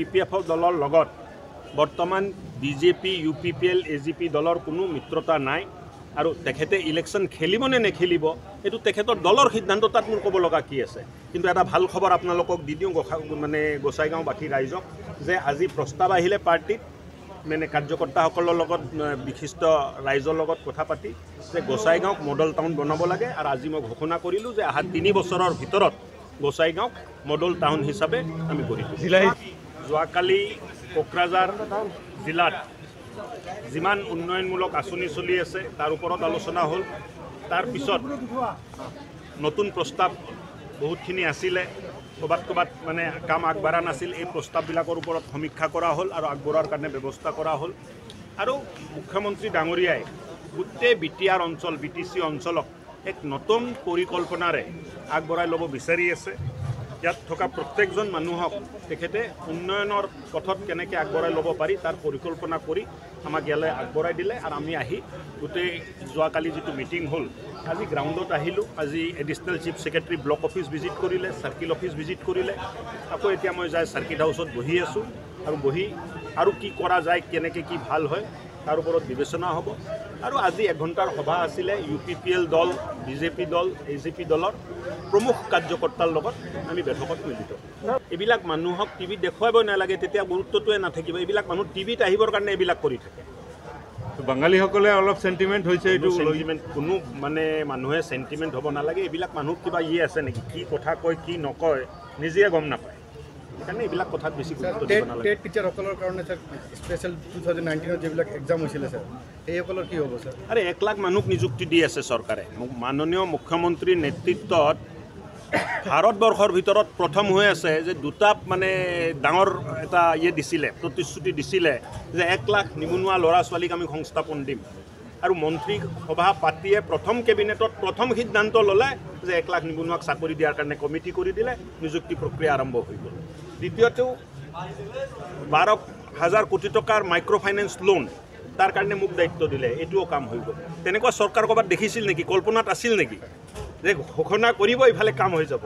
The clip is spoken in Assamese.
PPF দলৰ লগত বৰ্তমান BJP, UPPL, AGP দলৰ কোনো মিত্ৰতা নাই আৰু তেখেতে ইলেকশ্যন খেলিব নে নেখেলিব এইটো তেখেতৰ দলৰ সিদ্ধান্ত তাত মোৰ ক'ব লগা কি আছে কিন্তু এটা ভাল খবৰ আপোনালোকক দি দিওঁ গোসাইগাঁওবাসী ৰাইজক যে আজি প্ৰস্তাৱ আহিলে পাৰ্টিত মানে কাৰ্যকৰ্তাসকলৰ লগত বিশিষ্ট ৰাইজৰ লগত কথা পাতি যে গোসাইগাঁওক মডেল টাউন বনাব লাগে আৰু আজি মই ঘোষণা কৰিলোঁ যে অহা 3 বছৰৰ ভিতৰত গোসাইগাঁওক মডেল টাউন হিচাপে আমি গঢ়ি তুলিম। যোৱাকালি কোকৰাঝাৰ জিলাত যিমান উন্নয়নমূলক আঁচনি চলি আছে তাৰ ওপৰত আলোচনা হ'ল। তাৰ পিছত নতুন প্ৰস্তাৱ বহুতখিনি আছিলে, ক'ৰবাত মানে কাম আগবঢ়া নাছিল। এই প্ৰস্তাৱবিলাকৰ ওপৰত সমীক্ষা কৰা হ'ল আৰু আগবঢ়াৰ কাৰণে ব্যৱস্থা কৰা হ'ল। আৰু মুখ্যমন্ত্ৰী ডাঙৰীয়াই গোটেই BTR অঞ্চল BTC অঞ্চলক এক নতুন পৰিকল্পনাৰে আগবঢ়াই ল'ব বিচাৰি আছে। ইয়াত থকা প্ৰত্যেকজন মানুহক তেখেতে উন্নয়নৰ পথত কেনেকৈ আগবঢ়াই ল'ব পাৰি তাৰ পৰিকল্পনা কৰি আমাক ইয়ালৈ আগবঢ়াই দিলে আৰু আমি আহি গোটেই যোৱাকালি যিটো মিটিং হ'ল আজি গ্ৰাউণ্ডত আহিলোঁ। আজি additional chief secretary block office visit কৰিলে, চাৰ্কিল অফিচ ভিজিট কৰিলে। আকৌ এতিয়া মই যাই চাৰ্কিট হাউচত বহি আছোঁ আৰু বহি আৰু কি কৰা যায়, কেনেকৈ কি ভাল হয় তাৰ ওপৰত বিবেচনা হ'ব। আৰু আজি 1 ঘণ্টাৰ সভা আছিলে UPPL দল, BJP দল, AGP দলৰ প্ৰমুখ কাৰ্যকৰ্তাৰ লগত আমি বৈঠকত মিলিত। এইবিলাক মানুহক টিভিত দেখুৱাব নালাগে, তেতিয়া গুৰুত্বটোৱে নাথাকিব। এইবিলাক মানুহ টিভিত আহিবৰ কাৰণে এইবিলাক কৰি থাকে। বাঙালীসকলে অলপ চেণ্টিমেণ্ট হৈছে, এইটো চেণ্টিমেণ্ট কোনো মানে মানুহে চেণ্টিমেণ্ট হ'ব নালাগে। এইবিলাক মানুহ কিবা আছে নেকি, কি কথা কয় কি নকয় নিজে গম নাপায়। সেইকাৰণে এইবিলাক কথাত বেছি গুৰুত্ব দিব নালাগে। টেট টিচাৰসকলৰ কাৰণে স্যাৰ স্পেচিয়েল 2019 যিবিলাক এক্সাম হৈছিলে স্যাৰ, সেইসকলৰ কি হ'ব স্যাৰ? আৰে 1 লাখ মানুহক নিযুক্তি দি আছে চৰকাৰে। মাননীয় মুখ্যমন্ত্ৰীৰ নেতৃত্বত ভাৰতবৰ্ষৰ ভিতৰত প্ৰথম হৈ আছে যে দুটা মানে ডাঙৰ এটা দিছিলে, প্ৰতিশ্ৰুতি দিছিলে যে 1 লাখ নিবনুৱা ল'ৰা ছোৱালীক আমি সংস্থাপন দিম। আৰু মন্ত্ৰী সভা পাতিয়ে প্ৰথম কেবিনেটত প্ৰথম সিদ্ধান্ত ল'লে যে 1 লাখ নিবনুৱাক চাকৰি দিয়াৰ কাৰণে কমিটি কৰি দিলে, নিযুক্তি প্ৰক্ৰিয়া আৰম্ভ হৈ গ'ল। দ্বিতীয়টো 12,000 কোটি টকাৰ মাইক্ৰ' ফাইনেন্স লোন, তাৰ কাৰণে মোক দায়িত্ব দিলে, এইটোও কাম হৈ গ'ল। তেনেকুৱা চৰকাৰ ক'ৰবাত দেখিছিল নেকি, কল্পনাত আছিল নেকি যে ঘোষণা কৰিব ইফালে কাম হৈ যাব?